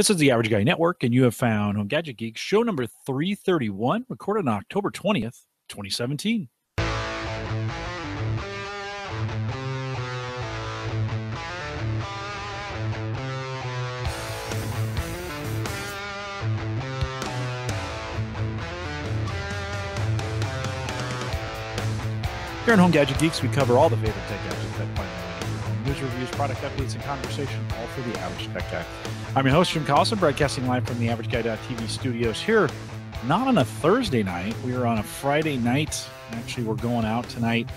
This is the Average Guy Network, and you have found Home Gadget Geeks, show number 331, recorded on October 20th, 2017. Here on Home Gadget Geeks, we cover all the favorite tech gadgets that find their way to your home. News reviews, product updates, and conversation, all for the average tech guy. I'm your host, Jim Collison, broadcasting live from the AverageGuy.tv studios here, not on a Thursday night. We were on a Friday night. Actually, we're going out tonight.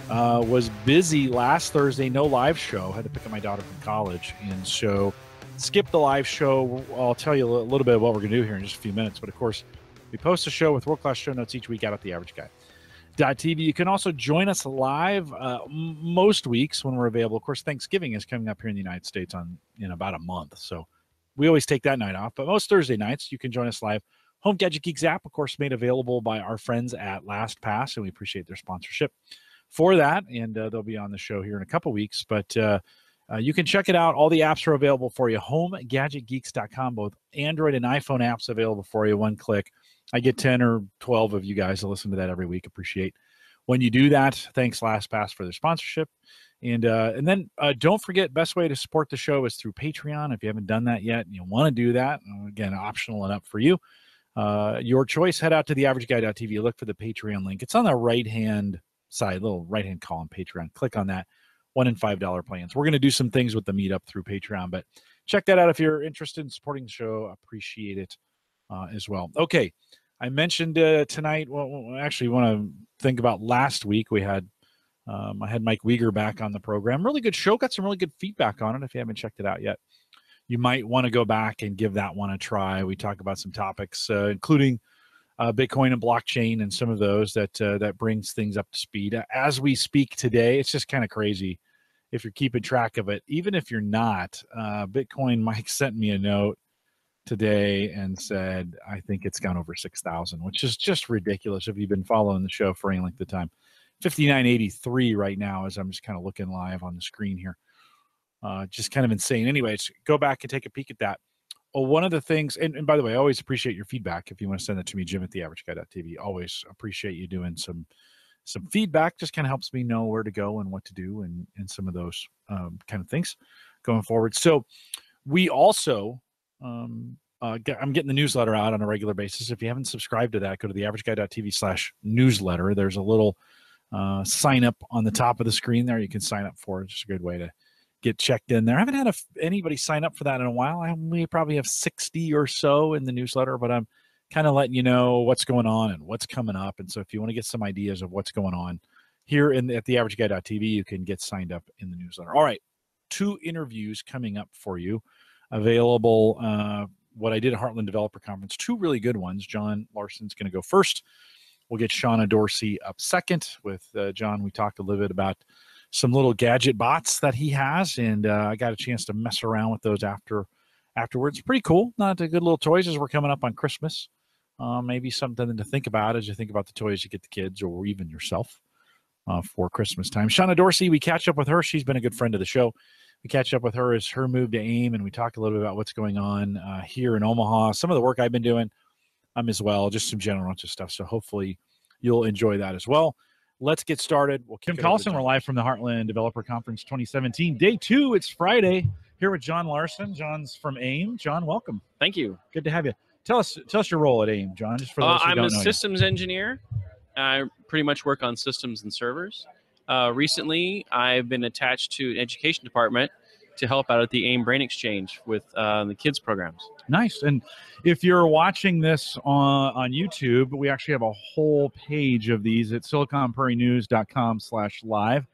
Was busy last Thursday, no live show. Had to pick up my daughter from college, and so skipped the live show. I'll tell you a little bit of what we're going to do here in just a few minutes. But, of course, we post a show with world-class show notes each week out at the AverageGuy.tv. You can also join us live most weeks when we're available. Of course, Thanksgiving is coming up here in the United States in about a month, so we always take that night off. But most Thursday nights, you can join us live. Home Gadget Geeks app, of course, made available by our friends at LastPass, and we appreciate their sponsorship for that. And they'll be on the show here in a couple weeks. But you can check it out. All the apps are available for you. HomeGadgetGeeks.com, both Android and iPhone apps available for you. One click. I get 10 or 12 of you guys to listen to that every week. Appreciate when you do that. Thanks, LastPass, for their sponsorship. And then don't forget, best way to support the show is through Patreon. If you haven't done that yet and you want to do that, again, optional and up for you. Your choice, head out to the AverageGuy.tv. Look for the Patreon link. It's on the right-hand side, little right-hand column, Patreon. Click on that. $1 and $5 plans. We're going to do some things with the meetup through Patreon, but check that out if you're interested in supporting the show. Appreciate it as well. Okay. I mentioned tonight, well, actually want to think about last week. We had, I had Mike Weger back on the program. Really good show. Got some really good feedback on it. If you haven't checked it out yet, you might want to go back and give that one a try. We talk about some topics, including Bitcoin and blockchain and some of those that brings things up to speed. As we speak today, it's just kind of crazy if you're keeping track of it. Even if you're not, Bitcoin, Mike sent me a note today and said, I think it's gone over 6,000, which is just ridiculous if you've been following the show for any length of time. 59.83 right now as I'm just kind of looking live on the screen here. Just kind of insane. Anyways, go back and take a peek at that. Well, one of the things, and by the way, I always appreciate your feedback. If you want to send it to me, Jim at the AverageGuy.tv, always appreciate you doing some feedback. Just kind of helps me know where to go and what to do and some of those kind of things going forward. So we also, I'm getting the newsletter out on a regular basis. If you haven't subscribed to that, go to the AverageGuy.tv/newsletter. There's a little sign up on the top of the screen there. You can sign up for it. Just a good way to get checked in there. I haven't had anybody sign up for that in a while. We probably have 60 or so in the newsletter, but I'm kind of letting you know what's going on and what's coming up. And so if you want to get some ideas of what's going on here at the AverageGuy.tv, you can get signed up in the newsletter. All right, 2 interviews coming up for you. Available, what I did at Heartland Developer Conference, 2 really good ones. John Larsen's going to go first. We'll get Shonna Dorsey up second. With John, we talked a little bit about some little gadget bots that he has, and I got a chance to mess around with those afterwards. Pretty cool. Not a good little toys as we're coming up on Christmas. Maybe something to think about as you think about the toys you get the kids or even yourself for Christmas time. Shonna Dorsey, we catch up with her. She's been a good friend of the show. We catch up with her as her move to AIM, and we talk a little bit about what's going on here in Omaha, some of the work I've been doing as well, just some general stuff. So hopefully you'll enjoy that as well. Let's get started. Jim Collison, we're live from the Heartland Developer Conference 2017, day 2. It's Friday here with John Larsen. John's from AIM. John, welcome. Thank you. Good to have you. Tell us your role at AIM, John, just for those who don't know. I'm a systems engineer. I pretty much work on systems and servers. Recently, I've been attached to an education department to help out at the AIM Brain Exchange with the kids programs. Nice. And if you're watching this on YouTube, we actually have a whole page of these at siliconprairienews.com/live.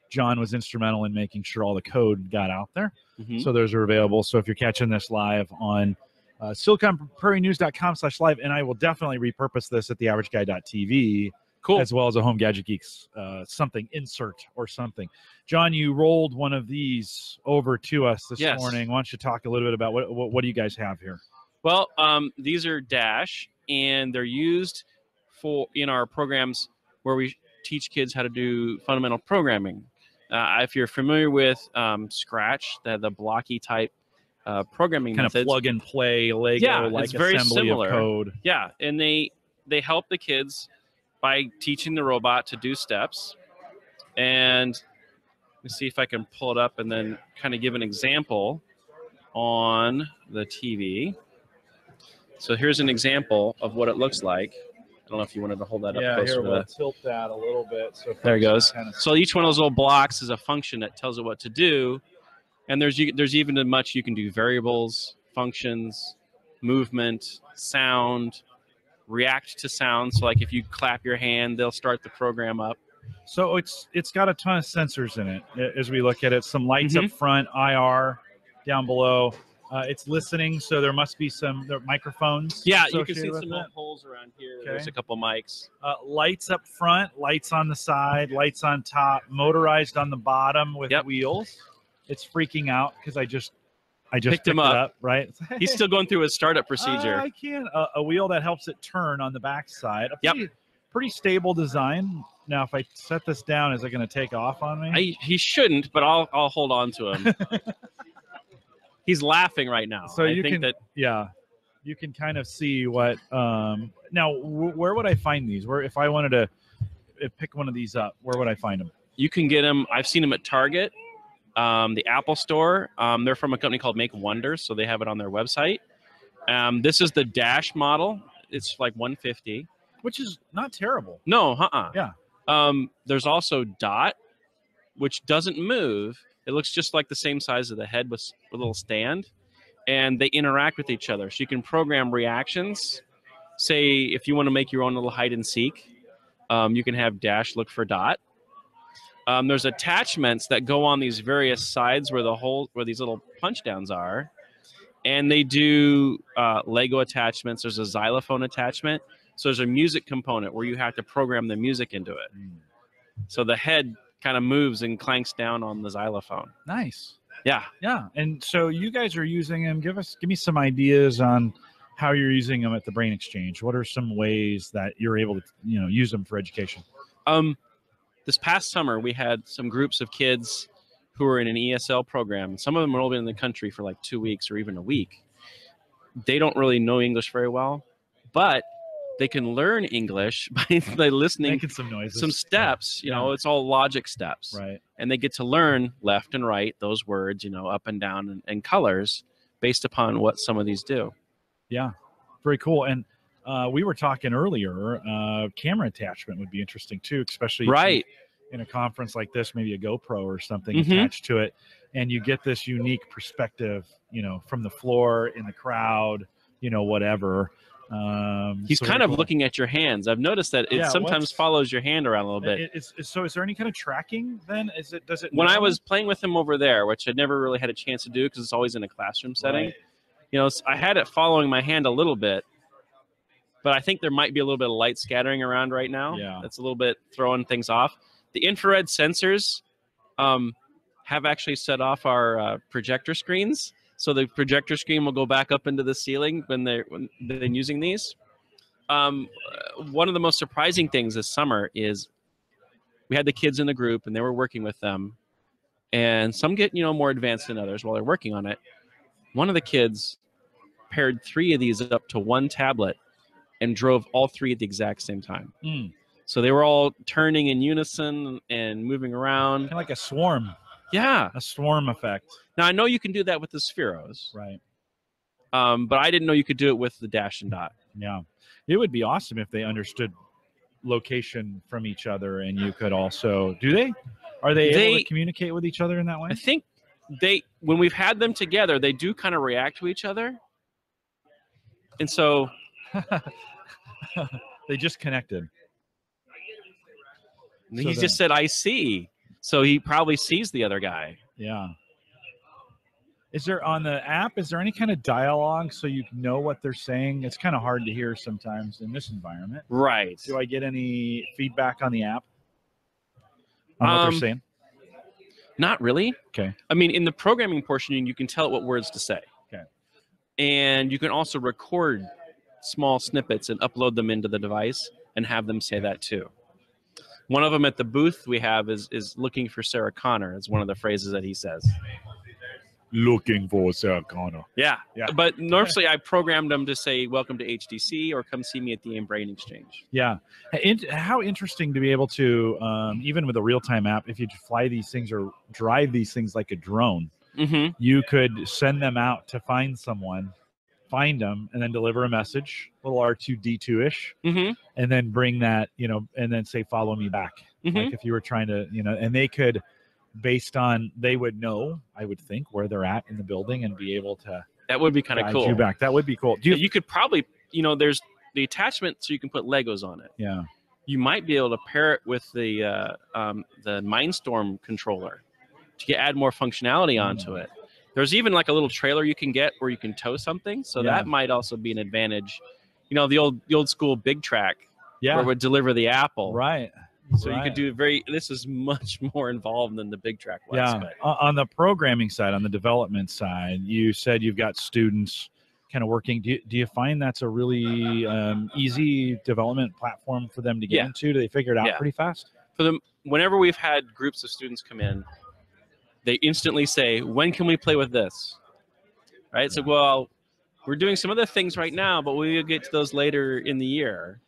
John was instrumental in making sure all the code got out there. Mm-hmm. So those are available. So if you're catching this live on siliconprairienews.com/live, and I will definitely repurpose this at the AverageGuy.tv. Cool. As well as a Home Gadget Geeks something insert or something. John, you rolled one of these over to us this morning. Why don't you talk a little bit about what do you guys have here? Well, these are Dash, and they're used in our programs where we teach kids how to do fundamental programming. If you're familiar with Scratch, the blocky type programming Kind methods. of plug and play Lego like it's very assembly similar. of code. Yeah, and they help the kids by teaching the robot to do steps. And let me see if I can pull it up and then kind of give an example on the TV. So here's an example of what it looks like. I don't know if you wanted to hold that up closer. Here, we'll tilt that a little bit. So there it goes. So each one of those little blocks is a function that tells it what to do. And there's even as much you can do: variables, functions, movement, sound, react to sound. So like if you clap your hand, they'll start the program up. So it's got a ton of sensors in it as we look at it. Some lights up front, IR down below. It's listening, so there must be some microphones. Yeah, you can see some little holes around here. Okay. There's a couple mics. Lights up front, lights on the side, lights on top, motorized on the bottom with wheels. It's freaking out because I just picked him up. Right? He's still going through his startup procedure. I can. A wheel that helps it turn on the back side. Pretty stable design. Now, if I set this down, is it going to take off on me? He shouldn't, but I'll hold on to him. He's laughing right now. So you can kind of see what. Now, where would I find these? Where if I wanted to pick one of these up, where would I find them? You can get them. I've seen them at Target, the Apple Store. They're from a company called Make Wonders, so they have it on their website. This is the Dash model. It's like $150, which is not terrible. No, Yeah. There's also Dot, which doesn't move. It looks just like the same size of the head with a little stand, and they interact with each other. So you can program reactions. Say if you want to make your own little hide and seek, you can have Dash look for Dot. There's attachments that go on these various sides where these little punch downs are, and they do Lego attachments. There's a xylophone attachment. So there's a music component where you have to program the music into it. So the head kind of moves and clanks down on the xylophone. Nice. Yeah. Yeah. And so you guys are using them. Give me some ideas on how you're using them at the Brain Exchange. What are some ways that you're able to, use them for education? This past summer, we had some groups of kids who were in an ESL program. Some of them were only in the country for like 2 weeks or even a week. They don't really know English very well, but they can learn English by listening, making some noises, some steps. It's all logic steps, right? And they get to learn left and right those words, up and down, and colors based upon what some of these do. Yeah, very cool. And we were talking earlier, camera attachment would be interesting too, especially in a conference like this, maybe a GoPro or something attached to it, and you get this unique perspective, from the floor, in the crowd, whatever. He's kind of looking at your hands. I've noticed that it sometimes follows your hand around a little bit. So is there any kind of tracking then? Does it when I was playing with him over there, which I'd never really had a chance to do because it's always in a classroom setting, I had it following my hand a little bit, but I think there might be a little bit of light scattering around right now. Yeah. That's a little bit throwing things off. The infrared sensors have actually set off our projector screens. So the projector screen will go back up into the ceiling when they're using these. One of the most surprising things this summer is we had the kids in the group and they were working with them, and some get more advanced than others while they're working on it. One of the kids paired 3 of these up to one tablet and drove all 3 at the exact same time. So they were all turning in unison and moving around, kind of like a swarm. Yeah, a swarm effect. Now, I know you can do that with the Spheros. Right. But I didn't know you could do it with the Dash and Dot. Yeah. It would be awesome if they understood location from each other, and you could also... Are they able to communicate with each other in that way? I think when we've had them together, they do kind of react to each other. And so... they just connected. He just said, "I see." So he probably sees the other guy. Yeah. Is there on the app, is there any kind of dialogue so you know what they're saying? It's kind of hard to hear sometimes in this environment. Right. Do I get any feedback on the app on what they're saying? Not really. Okay. I mean, in the programming portion, you can tell it what words to say. Okay. And you can also record small snippets and upload them into the device and have them say that too. One of them at the booth we have is looking for Sarah Connor. It's one of the phrases that he says. looking for Sarah Connor. Yeah. Yeah. But normally I programmed them to say, welcome to HDC or come see me at the AIM Brain Exchange. Yeah. How interesting to be able to, even with a real-time app, if you fly these things or drive these things like a drone, you could send them out to find someone, find them, and then deliver a message, little R2D2-ish, and then bring that, and then say, follow me back. Like if you were trying to, and they could, based on, they would know, I would think, where they're at in the building and be able to. That would be kind of cool. You back. That would be cool. You could probably, there's the attachment so you can put Legos on it. Yeah. You might be able to pair it with the Mindstorm controller to add more functionality onto it. There's even like a little trailer you can get where you can tow something. So that might also be an advantage. The old school Big Track where it would deliver the apple. Right. So you could do this is much more involved than the Big Track was. Yeah. But. On the programming side, on the development side, you said you've got students kind of working. Do you find that's a really easy development platform for them to get into? Do they figure it out pretty fast? For them, whenever we've had groups of students come in, they instantly say, when can we play with this? Right? So, well, we're doing some other things right now, but we'll get to those later in the year.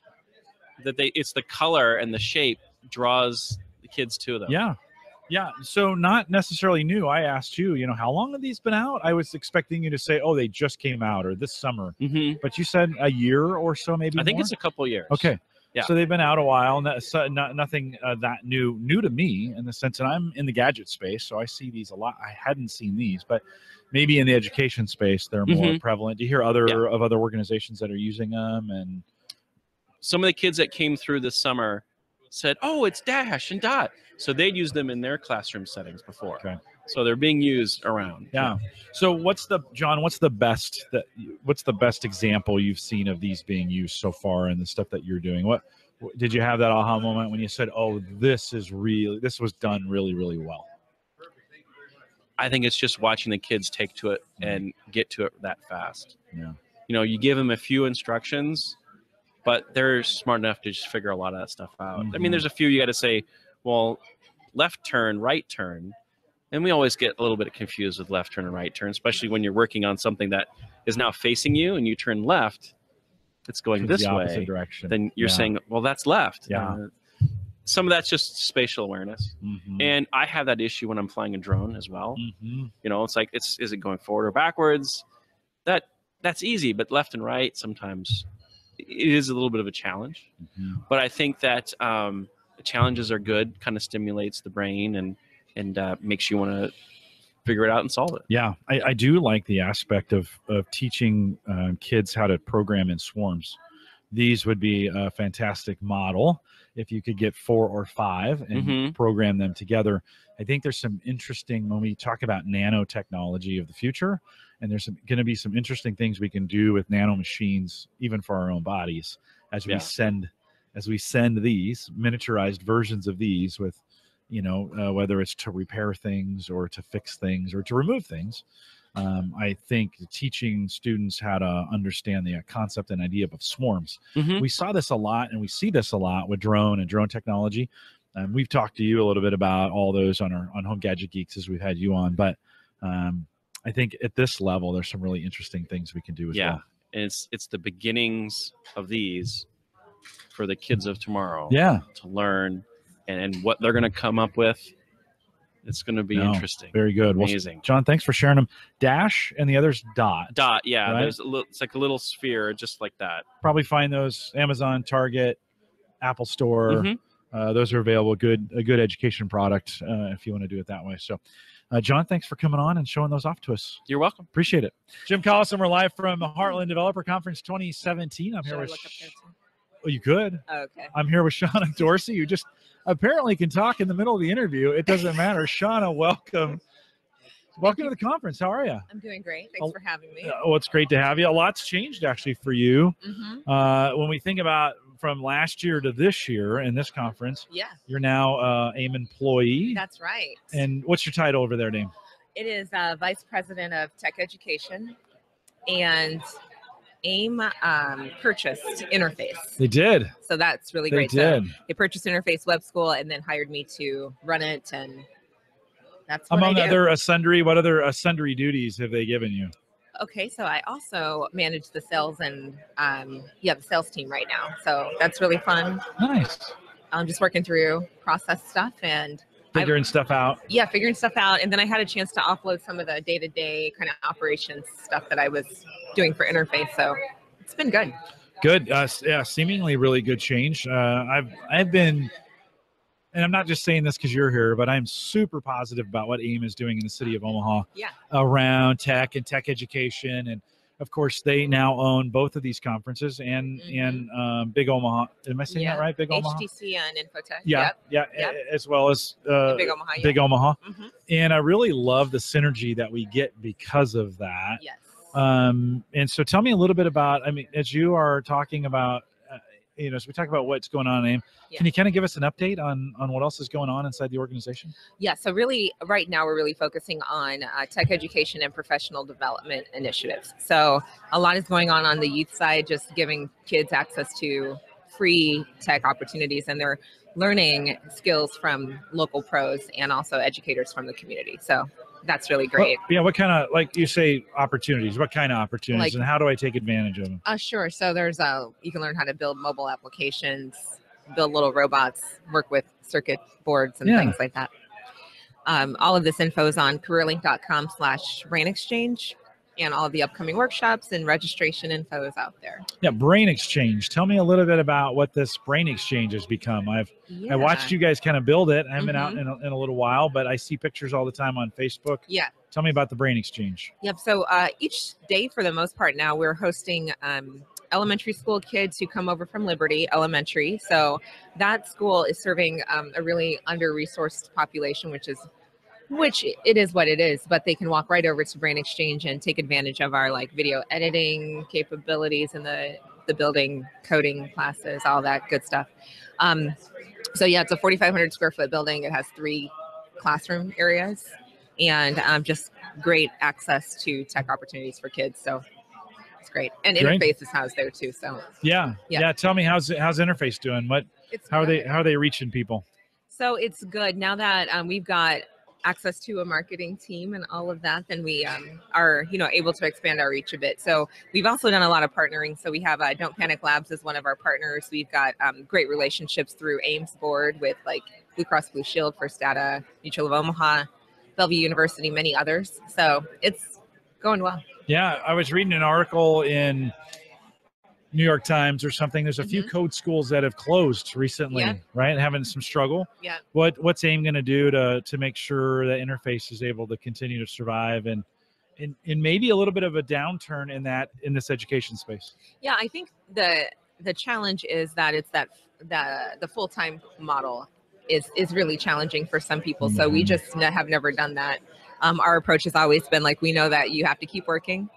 It's the color and the shape draws the kids to them. Yeah. So not necessarily new. I asked you, how long have these been out? I was expecting you to say, oh, they just came out or this summer. But you said a year or so, maybe. I think more? It's a couple of years. Okay. Yeah. So they've been out a while. Nothing that new to me in the sense that I'm in the gadget space, so I see these a lot. I hadn't seen these, but maybe in the education space they're more prevalent. Do you hear other organizations that are using them? And some of the kids that came through this summer said, oh, it's Dash and Dot. So they'd used them in their classroom settings before. Okay. So they're being used around. Yeah. So what's the best example you've seen of these being used so far in the stuff that you're doing? What did you have that aha moment when you said, oh, this was done really, really well? I think it's just watching the kids take to it and get to it that fast. Yeah. You give them a few instructions, but they're smart enough to just figure a lot of that stuff out. I mean, there's a few you got to say, well, left turn, right turn. And we always get a little bit confused with left turn and right turn, especially when you're working on something that is now facing you and you turn left, it's going this way. Direction. Then you're saying, well, that's left. Yeah. Some of that's just spatial awareness. And I have that issue when I'm flying a drone as well. It's like, is it going forward or backwards? That's easy, but left and right, sometimes it is a little bit of a challenge. But I think that challenges are good, kind of stimulates the brain and makes you want to figure it out and solve it. Yeah, I do like the aspect of teaching kids how to program in swarms. These would be a fantastic model if you could get 4 or 5 and program them together. I think there's some interesting, when we talk about nanotechnology of the future, and there's going to be some interesting things we can do with nano machines, even for our own bodies, as we send these miniaturized versions of these with, whether it's to repair things or to fix things or to remove things. I think teaching students how to understand the concept and idea of swarms. We saw this a lot, and we see this a lot with drone technology. We've talked to you a little bit about all those on Home Gadget Geeks as we've had you on, but I think at this level, there's some really interesting things we can do as well. And it's the beginnings of these for the kids of tomorrow. To learn and what they're going to come up with. It's going to be interesting. Very good. Amazing. Well, John, thanks for sharing them. Dash and the other's Dot. Dot, yeah. Right? It's like a little sphere, just like that. Probably find those Amazon, Target, Apple Store. Those are available. A good education product if you want to do it that way. So, John, thanks for coming on and showing those off to us. You're welcome. Appreciate it. Jim Collison, we're live from the Heartland Developer Conference 2017. I'm here with. Oh, you could? Oh, okay. I'm here with Shonna Dorsey, who just apparently can talk in the middle of the interview. It doesn't matter. Shonna, welcome. Welcome to the conference. How are you? I'm doing great. Thanks for having me. Well, it's great to have you. A lot's changed actually for you. When we think about from last year to this year in this conference, you're now AIM employee. That's right. And what's your title over there, Dame? It is Vice President of Tech Education, and AIM purchased Interface. They did. So that's really great. They did. So they purchased Interface Web School and then hired me to run it, and That's what Among I do. other sundry, what other sundry duties have they given you? Okay, so I also manage the sales and the sales team right now. So that's really fun. Nice. I'm just working through process stuff and Figuring stuff out. Yeah, figuring stuff out. And then I had a chance to offload some of the day-to-day kind of operations stuff that I was doing for Interface. So it's been good. Good. Yeah, seemingly really good change. I've been, and I'm not just saying this because you're here, but I'm super positive about what AIM is doing in the city of Omaha around tech and tech education. And of course, they now own both of these conferences and Big Omaha. Am I saying that right? Big Omaha? HTC and Infotech. Yeah, as well as Big Omaha. Big Omaha. And I really love the synergy that we get because of that. Yes. And so tell me a little bit about, I mean, as you are talking about, as we talk about what's going on in AIM, can you kind of give us an update on what else is going on inside the organization? Yeah, so really right now we're really focusing on tech education and professional development initiatives. So a lot is going on the youth side, just giving kids access to free tech opportunities, and they're learning skills from local pros and also educators from the community. So that's really great. What kind of, like you say, opportunities? What kind of opportunities, and how do I take advantage of them? Sure. So there's you can learn how to build mobile applications, build little robots, work with circuit boards and things like that. All of this info is on careerlink.com/brain exchange, and all of the upcoming workshops and registration info is out there. Yeah, Brain Exchange. Tell me a little bit about what this Brain Exchange has become. I watched you guys kind of build it. I haven't been out in a little while, but I see pictures all the time on Facebook. Yeah. Tell me about the Brain Exchange. Yep. So each day, for the most part now, we're hosting elementary school kids who come over from Liberty Elementary. So that school is serving a really under-resourced population, which it is what it is, but they can walk right over to Brain Exchange and take advantage of our video editing capabilities and the building coding classes, all that good stuff. So yeah, it's a 4,500 square foot building. It has 3 classroom areas and just great access to tech opportunities for kids. So it's great. And Interface is housed there too. So yeah. Tell me, how's Interface doing? How are they reaching people? So it's good now that we've got access to a marketing team and all of that, then we are able to expand our reach a bit. So we've also done a lot of partnering. So we have Don't Panic Labs as one of our partners. We've got great relationships through AIMS board with Blue Cross Blue Shield, First Data, Mutual of Omaha, Bellevue University, many others. So it's going well. Yeah, I was reading an article in New York Times or something. There's a few code schools that have closed recently, right? Having some struggle. Yeah. What's AIM going to do to make sure that Interface is able to continue to survive and maybe a little bit of a downturn in this education space? Yeah, I think the challenge is that it's the full-time model is really challenging for some people. So we just have never done that. Our approach has always been we know that you have to keep working.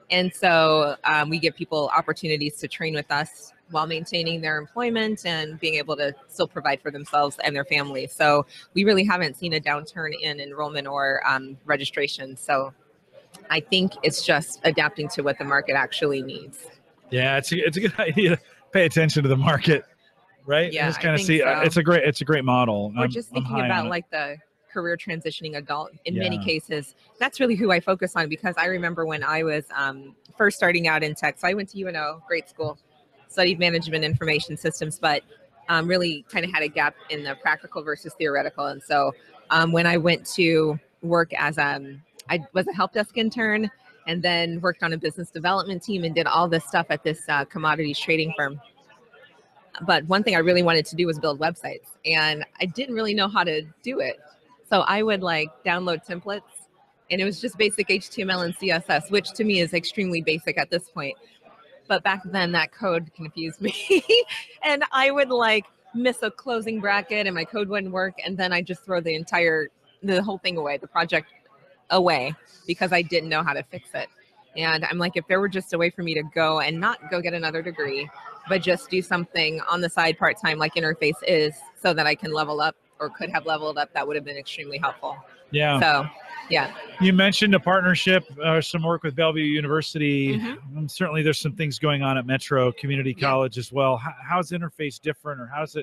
And so we give people opportunities to train with us while maintaining their employment and being able to still provide for themselves and their families. So we really haven't seen a downturn in enrollment or registration. So I think it's just adapting to what the market actually needs. Yeah, it's a good idea to pay attention to the market, right? Yeah, just kind of see. So. It's a great model. We're just thinking about the career transitioning adult in many cases. That's really who I focus on, because I remember when I was first starting out in tech. So I went to UNO, great school, studied management information systems, but really kind of had a gap in the practical versus theoretical. And so when I went to work as I was a help desk intern and then worked on a business development team and did all this stuff at this commodities trading firm. But one thing I really wanted to do was build websites, and I didn't really know how to do it. So I would download templates, and it was just basic HTML and CSS, which to me is extremely basic at this point. But back then that code confused me and I would miss a closing bracket and my code wouldn't work. And then I just throw the whole thing away, the project away, because I didn't know how to fix it. And I'm if there were just a way for me to go and not go get another degree, but just do something on the side part-time like Interface is, so that I can level up or could have leveled up, that would have been extremely helpful. Yeah. So, yeah. You mentioned a partnership, some work with Bellevue University. Certainly there's some things going on at Metro Community College as well. How's Interface different, or how does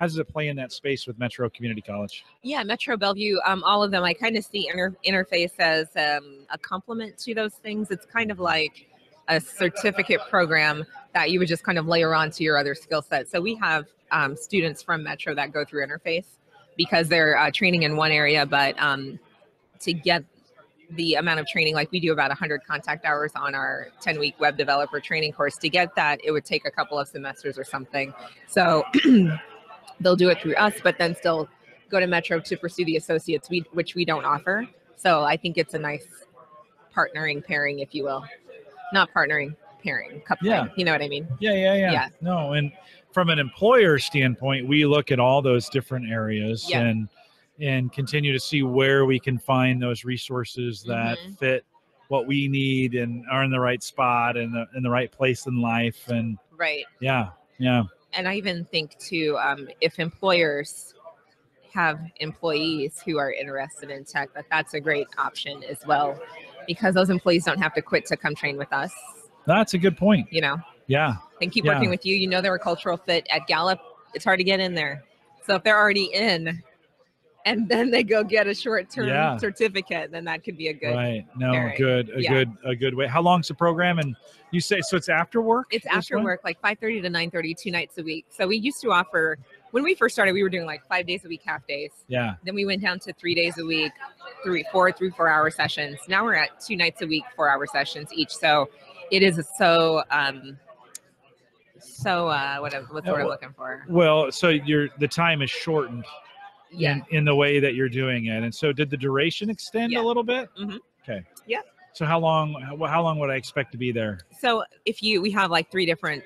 how does it play in that space with Metro Community College? Yeah, Metro Bellevue, all of them. I kind of see interface as a complement to those things. It's kind of like a certificate program that you would just kind of layer on to your other skill set. So we have students from Metro that go through interface because they're training in one area, but to get the amount of training, like we do about 100 contact hours on our 10-week web developer training course. To get that, it would take a couple of semesters or something. So they'll do it through us, but then still go to Metro to pursue the associates, which we don't offer. So I think it's a nice partnering pairing, if you will. Not partnering, pairing, coupling. Yeah. You know what I mean? Yeah. No, and from an employer standpoint, we look at all those different areas and continue to see where we can find those resources that fit what we need and are in the right spot and in the right place in life. And right. Yeah. And I even think too, if employers have employees who are interested in tech, that's a great option as well, because those employees don't have to quit to come train with us. That's a good point. You know? Yeah. And keep working with you. You know, they're a cultural fit at Gallup. It's hard to get in there. So if they're already in and then they go get a short-term certificate, then that could be a good pairing. A good way. How long's the program? And you say, so it's after work? It's after work, like 5:30 to 9:30, 2 nights a week. So we used to offer, when we first started, we were doing like 5 days a week, half days. Yeah. Then we went down to 3 days a week, 4-hour sessions. Now we're at 2 nights a week, 4-hour sessions each. So it is what's the word I'm looking for? Well, so the time is shortened in the way that you're doing it. And so did the duration extend a little bit? Okay. Yeah. So how long would I expect to be there? So we have like 3 different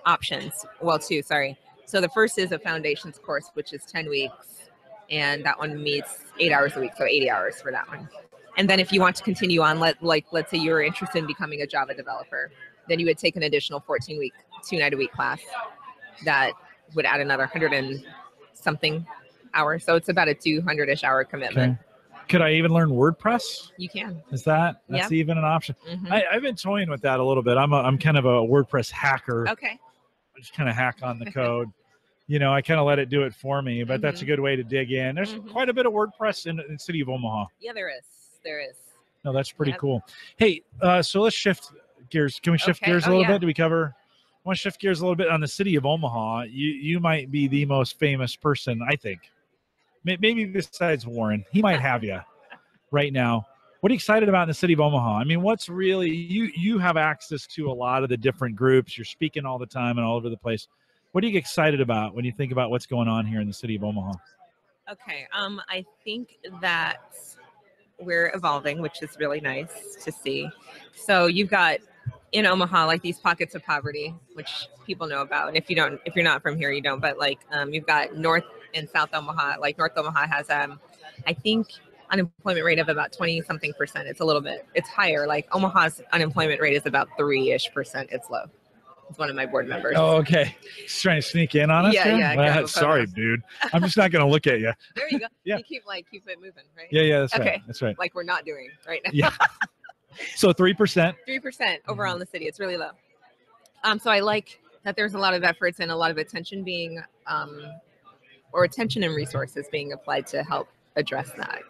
options. Well, 2, sorry. So the first is a foundations course, which is 10 weeks. And that one meets 8 hours a week. So 80 hours for that one. And then if you want to continue on, let's say you were interested in becoming a Java developer, then you would take an additional 14-week, 2-night-a-week class that would add another 100 and something hours. So it's about a 200-ish hour commitment. Okay. Could I even learn WordPress? You can. That's even an option? I've been toying with that a little bit. I'm kind of a WordPress hacker. Okay. I just kind of hack on the code. I kind of let it do it for me, but that's a good way to dig in. There's quite a bit of WordPress in the city of Omaha. Yeah, there is. No, that's pretty cool. Hey, so let's shift gears. Can we shift gears a little bit? Do we cover? I want to shift gears a little bit on the city of Omaha. You might be the most famous person, I think. Maybe besides Warren. He might have you right now. What are you excited about in the city of Omaha? I mean, what's really, you have access to a lot of the different groups. You're speaking all the time and all over the place. What are you excited about when you think about what's going on here in the city of Omaha? Okay. I think that we're evolving, which is really nice to see. So you've got in Omaha, like these pockets of poverty, which people know about. And if you're not from here, you don't, but like, you've got North and South Omaha. Like North Omaha has, I think unemployment rate of about 20-something%. It's higher. Like Omaha's unemployment rate is about 3-ish%. It's low. It's one of my board members. Oh, okay. He's trying to sneak in on us. Yeah. Sorry, dude. I'm just not going to look at you. There you go. Yeah. You keep it moving, right? Yeah. That's right. That's right. Like we're not doing right now. Yeah. So 3%. 3% overall in the city. It's really low. So I like that there's a lot of efforts and a lot of attention being, or attention and resources being applied to help address that.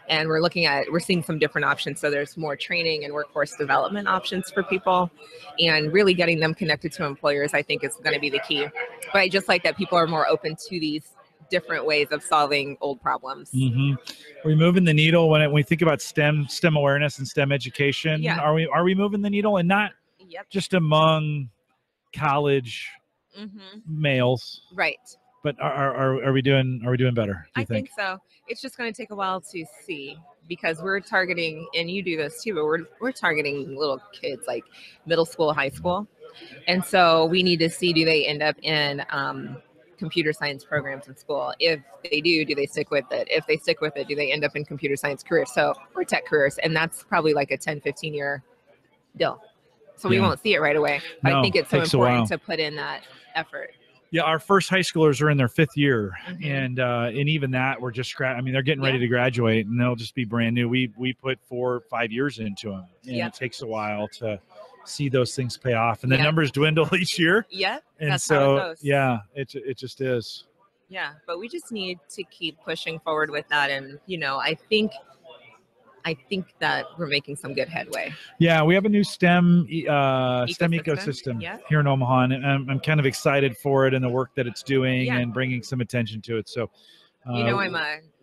And we're seeing some different options. So there's more training and workforce development options for people, and really getting them connected to employers, I think, is going to be the key. But I just like that people are more open to these different ways of solving old problems. Are we moving the needle when we think about STEM awareness and STEM education? Yeah. Are we moving the needle, and not just among college males? Right. But are we doing better? I think so. It's just going to take a while to see, because we're targeting, and you do this too, but we're targeting little kids like middle school, high school. And so we need to see, do they end up in computer science programs in school? If they do they stick with it? If they stick with it, do they end up in computer science careers? Or tech careers? And that's probably like a 10-15 year deal. So we won't see it right away. But I think it's so important to put in that effort. Yeah, our first high schoolers are in their 5th year, and even that we're just they're getting ready to graduate, and they'll just be brand new. We put 4 or 5 years into them, and it takes a while to see those things pay off, and the Yeah. numbers dwindle each year. Yeah, And that's so, how it goes. yeah, it just is. Yeah, but we just need to keep pushing forward with that, and I think that we're making some good headway. Yeah, we have a new STEM ecosystem Yeah. here in Omaha, and I'm kind of excited for it and the work that it's doing Yeah. and bringing some attention to it. So, I'm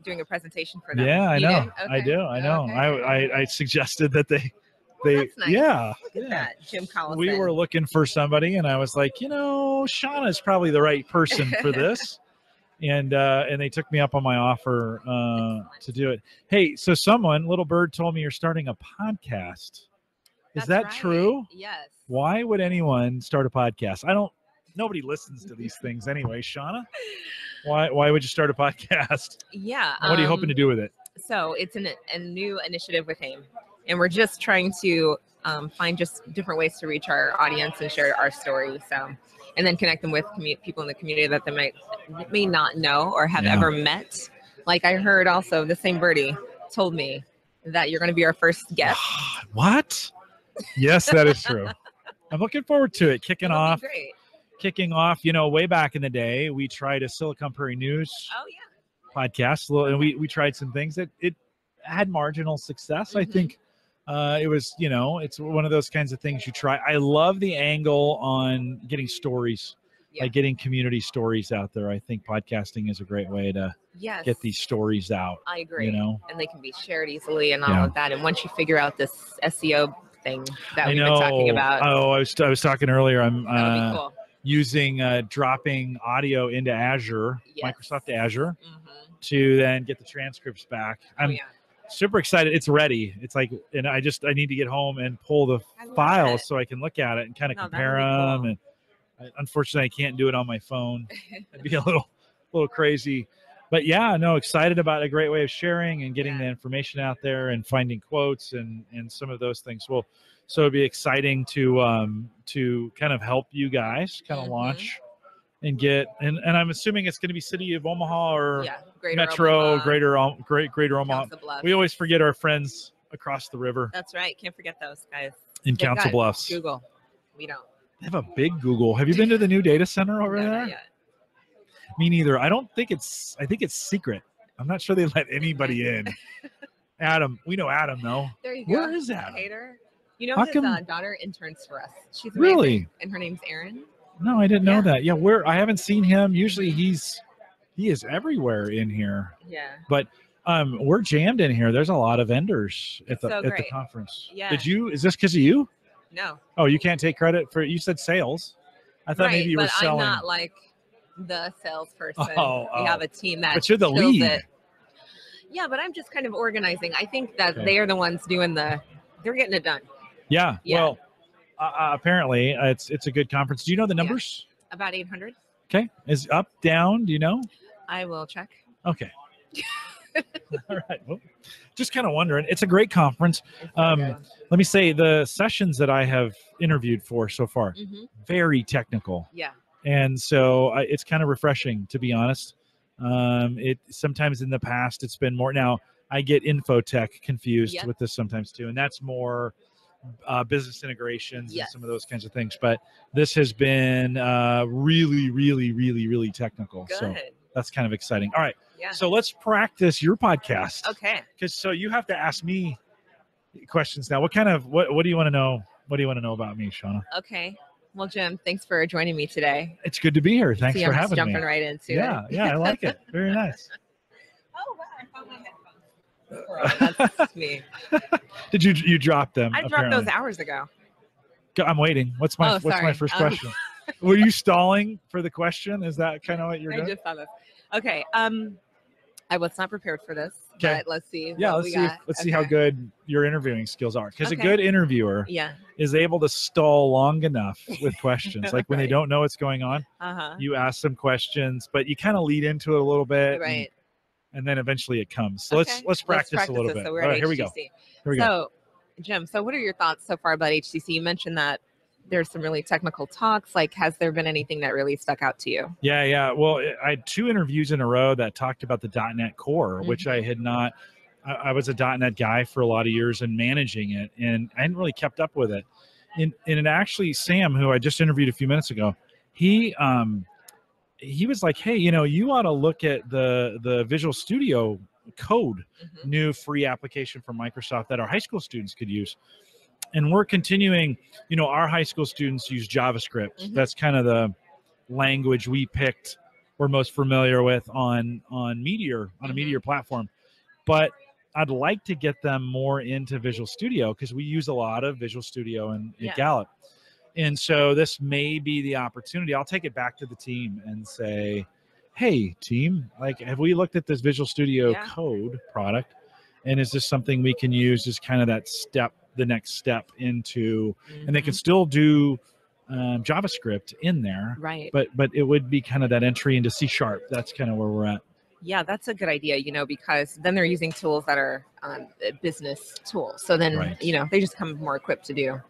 doing a presentation for them. yeah, I You know, did? I Okay. do, I know. Okay. I suggested that they, That's nice. yeah, Look at that, Jim Collison. we were looking for somebody, and I was like, Shonna is probably the right person for this. And they took me up on my offer to do it. Hey, so Little Bird told me you're starting a podcast. Is That's that right. true? Yes. Why would anyone start a podcast? Nobody listens to these things anyway, Shonna. Why would you start a podcast? Yeah. What are you hoping to do with it? So it's a new initiative with AIM, and we're just trying to find just different ways to reach our audience and share our story. So, and then connect them with people in the community that they may not know or have ever met. Like I heard also, the same birdie told me that you're going to be our first guest. What? Yes, that is true. I'm looking forward to it. Kicking off, way back in the day, we tried a Silicon Prairie News podcast, and we tried some things that it had marginal success. I think it was, it's one of those kinds of things you try. I love the angle on getting stories, like getting community stories out there. I think podcasting is a great way to get these stories out. I agree. And they can be shared easily and all Yeah. of that. And once you figure out this SEO thing that we've been talking about. Oh, I was talking earlier. I'm that would be cool. using dropping audio into Azure, Yes. Microsoft Azure, Mhm. to then get the transcripts back. I'm super excited. It's ready. It's like, and I need to get home and pull the files so I can look at it and kind of compare them. Cool. And unfortunately, I can't do it on my phone. It'd be a little crazy. But yeah, no, excited about a great way of sharing and getting the information out there and finding quotes and some of those things. Well, so it'd be exciting to kind of help you guys kind of launch and get, and I'm assuming it's going to be City of Omaha or Greater Metro, Omaha, Greater Omaha. Council Bluffs. We always forget our friends across the river That's right. Can't forget those guys. in They've Council got Bluffs. Google. We don't. They have a big Google. Have you been to the new data center over No, there? not yet. Me neither. I think it's secret. I'm not sure they let anybody in. Adam, we know Adam though. There you go. Where is Adam? Hater. His daughter interns for us. She's amazing. Really? And her name's Erin. No, I didn't know that. Yeah, I haven't seen him. Usually he is everywhere in here. Yeah. But we're jammed in here. There's a lot of vendors at the great. conference. Yeah. Is this because of you? No. Oh, you can't take credit for, you said sales. I thought maybe you were selling. I'm not like the salesperson. Oh, we have a team that but you're the kills lead. it. Yeah, but I'm just kind of organizing. I think that they're the ones doing they're getting it done. Yeah. Well, apparently it's a good conference. Do you know the numbers? About 800. Okay. Is up, down? Do you know? I will check. Okay. All right. Well, just kind of wondering. It's a great conference. Let me say the sessions that I have interviewed for so far, very technical. Yeah. And so it's kind of refreshing, to be honest. It sometimes in the past it's been more. Now I get infotech confused with this sometimes too, and that's more business integrations and some of those kinds of things. But this has been really, really, really, really technical. Good. So that's kind of exciting. All right. Yeah. So let's practice your podcast. Okay. So you have to ask me questions now. What do you want to know? What do you want to know about me, Shonna? Okay. Well, Jim, thanks for joining me today. It's good to be here. Thanks for having me. Jumping right into it. Yeah, I like it. Very nice. Oh, wow. I found my headphones. That's me. Did you drop them? I dropped those hours ago. I'm waiting. What's my first question? Were you stalling for the question? Is that kind of what you're doing? I just saw this. Okay. I was not prepared for this. Okay. But let's see. Yeah, let's see how good your interviewing skills are. Because a good interviewer is able to stall long enough with questions. Like when they don't know what's going on, you ask them questions, but you kind of lead into it a little bit. Right. And then eventually it comes. So let's practice a little bit. So we're All at right, here we go. So, Jim, what are your thoughts so far about HGC? You mentioned that there's some really technical talks. Like, has there been anything that really stuck out to you? Yeah. Well, I had 2 interviews in a row that talked about the .NET Core, which I had not. I was a .NET guy for a lot of years and managing it, and I hadn't really kept up with it. And it actually, Sam, who I just interviewed a few minutes ago, he was like, hey, you ought to look at the Visual Studio Code, new free application from Microsoft that our high school students could use. And we're continuing, our high school students use JavaScript. That's kind of the language we picked, we're most familiar with on Meteor, on a Meteor platform. But I'd like to get them more into Visual Studio because we use a lot of Visual Studio at Gallup. And so this may be the opportunity. I'll take it back to the team and say, hey, team, like, have we looked at this Visual Studio Code product? And is this something we can use as kind of that step, the next step into, and they can still do JavaScript in there, right? But it would be kind of that entry into C#. That's kind of where we're at. Yeah, that's a good idea, because then they're using tools that are business tools. So then, they just come more equipped to do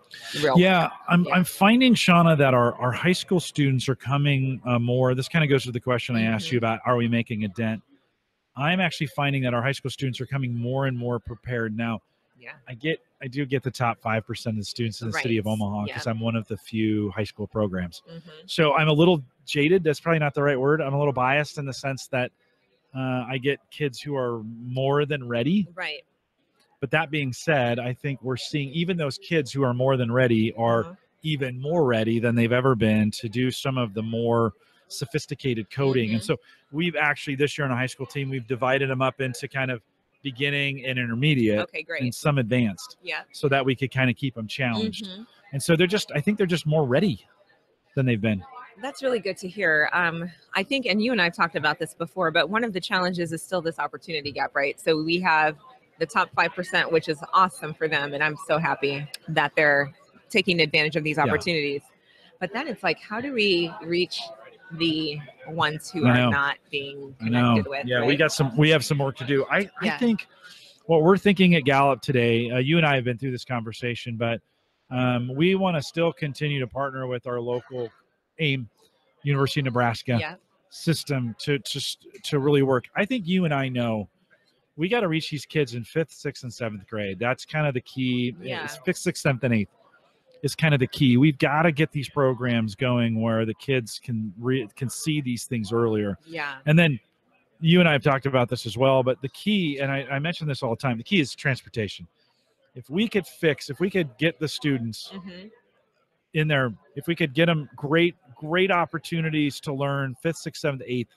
real work. I'm finding, Shonna, that our high school students are coming more. This kind of goes to the question I asked you about, are we making a dent? I'm actually finding that our high school students are coming more and more prepared now. Yeah, I do get the top 5% of the students in the city of Omaha because I'm one of the few high school programs. So I'm a little jaded. That's probably not the right word. I'm a little biased in the sense that I get kids who are more than ready. Right. But that being said, I think we're seeing even those kids who are more than ready are even more ready than they've ever been to do some of the more sophisticated coding. And so we've actually, this year on a high school team, we've divided them up into kind of beginning and intermediate. Okay, great. And some advanced. Yeah. So that we could kind of keep them challenged. And so I think they're just more ready than they've been. That's really good to hear. I think, and you and I have talked about this before, but one of the challenges is still this opportunity gap, right? So we have the top 5%, which is awesome for them. And I'm so happy that they're taking advantage of these opportunities. But then it's like, how do we reach the ones who are not being connected with? Yeah, right? we have some work to do. I think what we're thinking at Gallup today, you and I have been through this conversation, but we want to still continue to partner with our local AIM, University of Nebraska system to really work. I think you and I know we got to reach these kids in 5th, 6th, and 7th grade. That's kind of the key. It's 5th, 6th, 7th, and 8th is kind of the key. We've got to get these programs going where the kids can see these things earlier. Yeah. And then you and I have talked about this as well, but the key, and I mention this all the time, the key is transportation. If we could get the students in there, if we could get them great opportunities to learn 5th, 6th, 7th, 8th,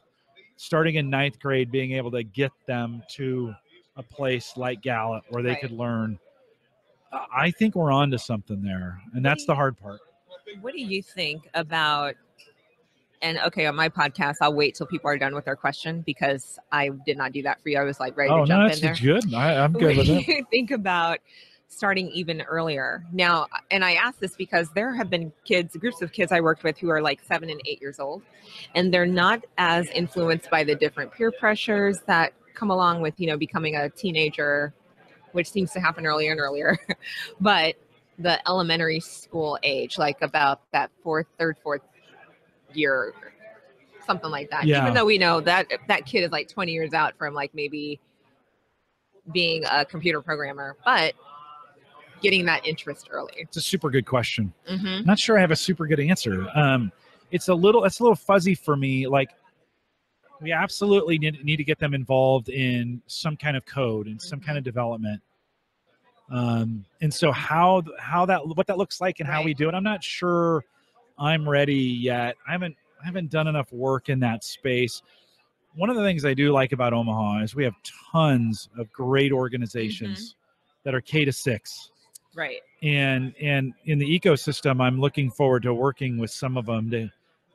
starting in 9th grade, being able to get them to a place like Gallup where they could learn. I think we're on to something there, and that's the hard part. What do you think about, and okay, on my podcast, I'll wait till people are done with their question because I did not do that for you. I was like ready to jump in there. That's good. I'm good with it. What do you think about starting even earlier now? And I ask this because there have been groups of kids I worked with who are like 7 and 8 years old, and they're not as influenced by the different peer pressures that come along with, becoming a teenager, which seems to happen earlier and earlier. But the elementary school age, like about that third, fourth year, something like that. Yeah. Even though we know that kid is like 20 years out from like maybe being a computer programmer, but getting that interest early. It's a super good question. Not sure I have a super good answer. It's a little fuzzy for me. Like, we absolutely need to get them involved in some kind of code and some kind of development. And so what that looks like and how we do it, I'm not sure I'm ready yet. I haven't done enough work in that space. One of the things I do like about Omaha is we have tons of great organizations that are K-6. Right. And in the ecosystem, I'm looking forward to working with some of them to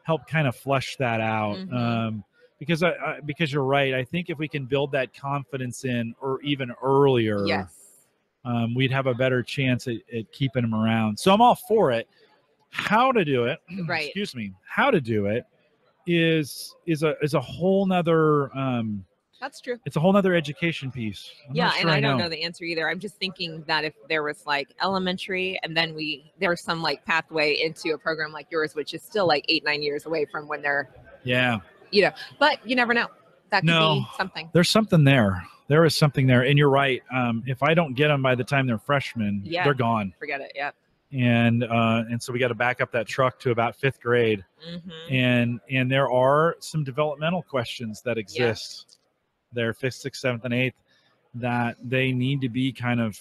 help kind of flesh that out. Because you're right. I think if we can build that confidence in or even earlier, we'd have a better chance at keeping them around. So I'm all for it. How to do it, how to do it is a whole nother that's true. It's a whole nother education piece. And I don't know the answer either. I'm just thinking that if there was like elementary and then there's some like pathway into a program like yours, which is still like 8-9 years away from when they're but you never know. That could be something. There's something there. There is something there. And you're right. If I don't get them by the time they're freshmen, they're gone. Forget it. Yeah. and so we got to back up that truck to about 5th grade. And there are some developmental questions that exist there, 5th, 6th, 7th, and 8th, that they need to be kind of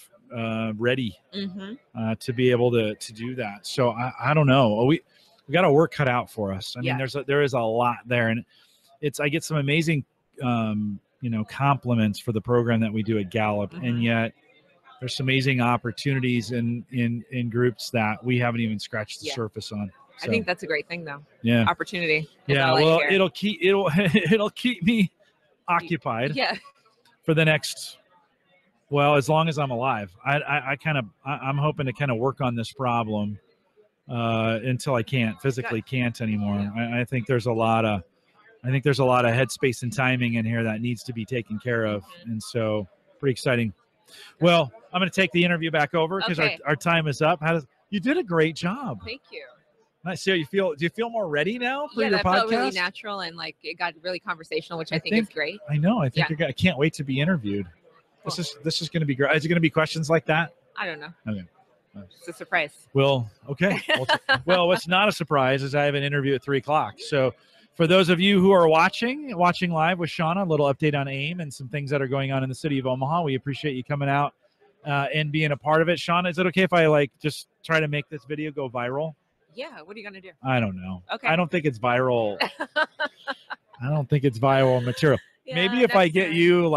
ready to be able to do that. So I don't know. We got our work cut out for us. I mean, there is a lot there, and I get some amazing compliments for the program that we do at Gallup, and yet there's some amazing opportunities in groups that we haven't even scratched the surface on. So, I think that's a great thing, though. Yeah, opportunity. Yeah, well, it'll keep me occupied. Yeah, for the next. Well, as long as I'm alive, I'm hoping to kind of work on this problem until I physically can't anymore. I think there's a lot of headspace and timing in here that needs to be taken care of, and so pretty exciting. Well, I'm going to take the interview back over because our time is up. You did a great job. Thank you. Nice. So do you feel more ready now for your that podcast? felt really natural, and like it got really conversational, which I think is great. I know. I think I can't wait to be interviewed. Cool. This is going to be great. Is it going to be questions like that? I don't know. Okay. It's a surprise. Well, okay. Well, what's not a surprise is I have an interview at 3:00. So for those of you who are watching live with Shonna, a little update on AIM and some things that are going on in the city of Omaha. We appreciate you coming out and being a part of it. Shonna, is it okay if I just try to make this video go viral? Yeah. What are you going to do? I don't know. Okay. I don't think it's viral. I don't think it's viral material. Yeah, maybe if I get you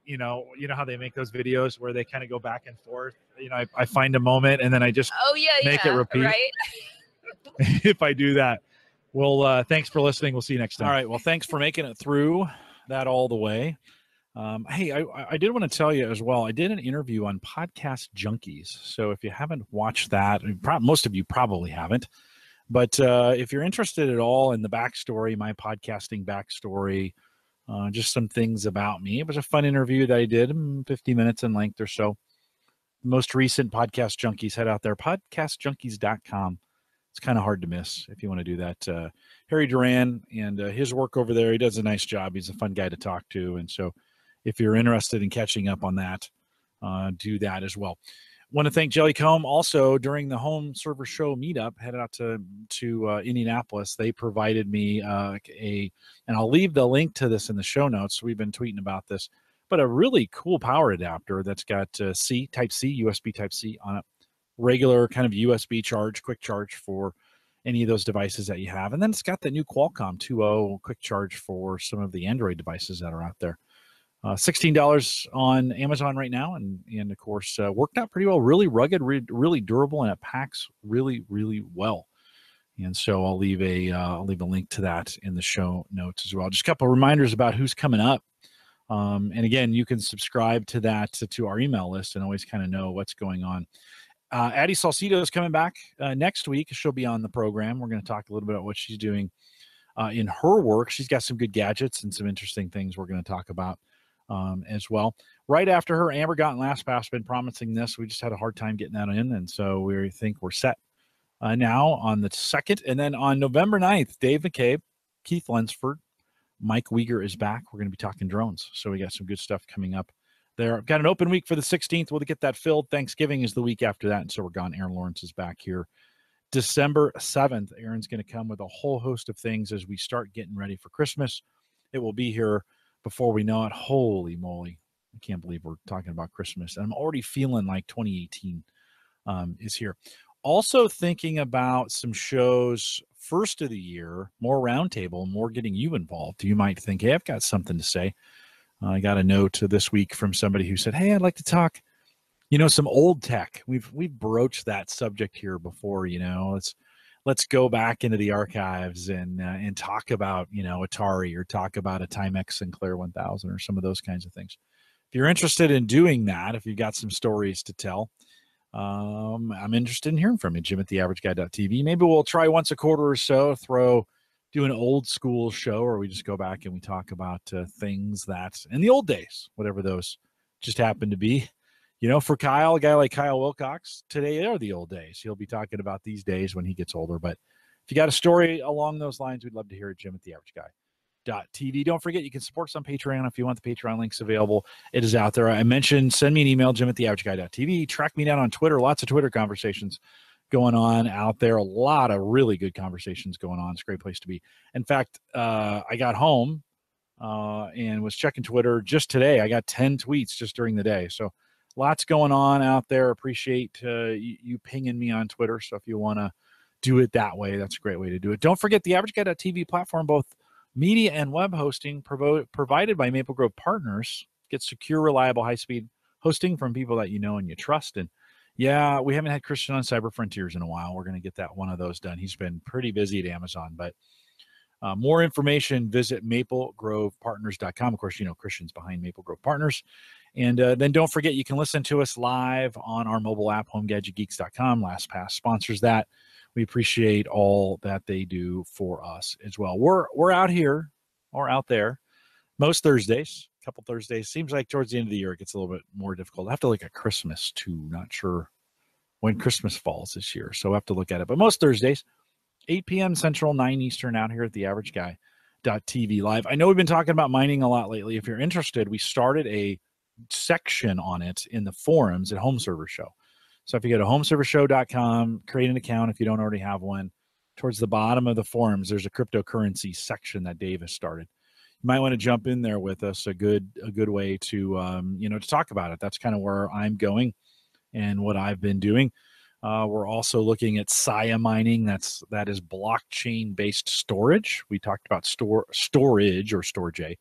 you know how they make those videos where they kind of go back and forth. I find a moment and then I just make it repeat. Right. If I do that. Well, thanks for listening. We'll see you next time. All right. Well, thanks for making it through that all the way. Hey, I did want to tell you as well, I did an interview on Podcast Junkies. So if you haven't watched that, most of you probably haven't. But if you're interested at all in the backstory, my podcasting backstory, just some things about me. It was a fun interview that I did, 50 minutes in length or so. Most recent Podcast Junkies, head out there, podcastjunkies.com. It's kind of hard to miss if you want to do that. Harry Duran and his work over there, he does a nice job. He's a fun guy to talk to. And so if you're interested in catching up on that, do that as well. Want to thank Jellycomb also during the Home Server Show meetup, headed out to Indianapolis. They provided me and I'll leave the link to this in the show notes. We've been tweeting about this, but a really cool power adapter that's got USB Type-C on it. Regular kind of USB charge, quick charge for any of those devices that you have. And then it's got the new Qualcomm 2.0 quick charge for some of the Android devices that are out there. $16 on Amazon right now, and of course worked out pretty well. Really rugged, really durable, and it packs really, really well. And so I'll leave a link to that in the show notes as well. Just a couple of reminders about who's coming up. And again, you can subscribe to that to our email list and always kind of know what's going on. Addie Salcido is coming back next week. She'll be on the program. We're going to talk a little bit about what she's doing in her work. She's got some good gadgets and some interesting things we're going to talk about as well. Right after her, Amber Gott and LastPass been promising this. We just had a hard time getting that in, and so we think we're set now on the 2nd. And then on November 9th, Dave McCabe, Keith Lunsford, Mike Uyghur is back. We're going to be talking drones, so we got some good stuff coming up there. Got an open week for the 16th. We'll get that filled. Thanksgiving is the week after that, and so we're gone. Aaron Lawrence is back here December 7th. Aaron's going to come with a whole host of things as we start getting ready for Christmas. It will be here before we know it. Holy moly. I can't believe we're talking about Christmas. And I'm already feeling like 2018 is here. Also thinking about some shows first of the year, more roundtable, more getting you involved. You might think, hey, I've got something to say. I got a note this week from somebody who said, hey, I'd like to talk, some old tech. We've broached that subject here before. Let's go back into the archives and talk about, Atari, or talk about a Timex Sinclair 1000 or some of those kinds of things. If you're interested in doing that, if you've got some stories to tell, I'm interested in hearing from you. Jim@theaverageguy.tv. Maybe we'll try once a quarter or so, do an old school show, or we just go back and we talk about things that in the old days, whatever those just happen to be. For Kyle, a guy like Kyle Wilcox, today are the old days. He'll be talking about these days when he gets older. But if you got a story along those lines, we'd love to hear it. Jim@theaverageguy.tv. Don't forget, you can support us on Patreon if you want. The Patreon link's available. It is out there. I mentioned, send me an email, Jim@theaverageguy.tv. Track me down on Twitter. Lots of Twitter conversations going on out there. A lot of really good conversations going on. It's a great place to be. In fact, I got home and was checking Twitter just today. I got 10 tweets just during the day. So lots going on out there. Appreciate you pinging me on Twitter. So if you want to do it that way, that's a great way to do it. Don't forget the AverageGuy.tv platform, both media and web hosting provided by Maple Grove Partners. Get secure, reliable, high-speed hosting from people that you know and you trust. And yeah, we haven't had Christian on Cyber Frontiers in a while. We're going to get that one of those done. He's been pretty busy at Amazon, but more information, visit maplegrovepartners.com. Of course, you know Christian's behind Maple Grove Partners. And then don't forget, you can listen to us live on our mobile app, homegadgetgeeks.com. LastPass sponsors that. We appreciate all that they do for us as well. We're out here or out there most Thursdays. A couple Thursdays. Seems like towards the end of the year it gets a little bit more difficult. I have to look at Christmas too. Not sure when Christmas falls this year, so we'll have to look at it. But most Thursdays, 8 p.m. Central, 9 Eastern, out here at the AverageGuy.tv live. I know we've been talking about mining a lot lately. If you're interested, we started a section on it in the forums at Home Server Show. So if you go to homeservershow.com, create an account if you don't already have one. Towards the bottom of the forums, there's a cryptocurrency section that Dave has started. You might want to jump in there with us. A good way to to talk about it. That's kind of where I'm going and what I've been doing. We're also looking at Sia mining. That is blockchain based storage. We talked about storage or Storj.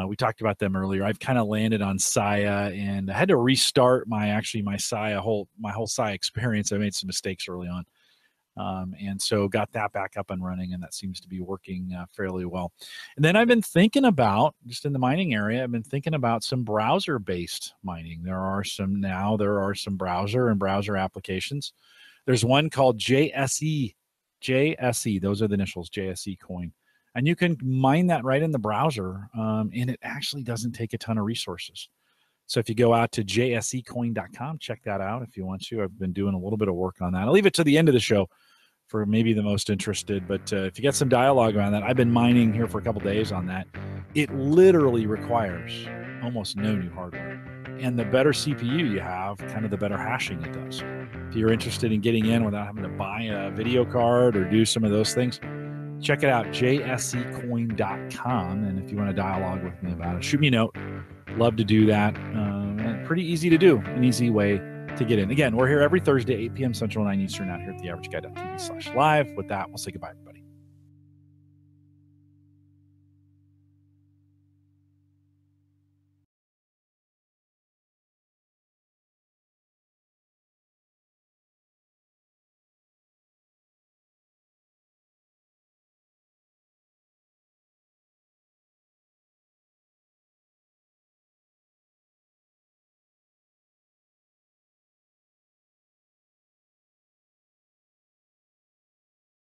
We talked about them earlier. I've kind of landed on Sia, and I had to restart my whole Sia experience. I made some mistakes early on. And so got that back up and running, and that seems to be working fairly well. And then I've been thinking about, just in the mining area, I've been thinking about some browser-based mining. There are some browser and browser applications. There's one called JSE. Those are the initials, JSE coin. And you can mine that right in the browser, and it actually doesn't take a ton of resources. So if you go out to jsecoin.com, check that out if you want to. I've been doing a little bit of work on that. I'll leave it to the end of the show for maybe the most interested. But if you get some dialogue around that, I've been mining here for a couple days on that. It literally requires almost no new hardware. And the better CPU you have, kind of the better hashing it does. If you're interested in getting in without having to buy a video card or do some of those things, check it out, jsecoin.com. And if you want to dialogue with me about it, shoot me a note. Love to do that. Pretty easy to do, an easy way to get in. Again, we're here every Thursday, 8 p.m. Central, 9 Eastern, out here at the AverageGuy.tv/live. With that, we'll say goodbye, everybody.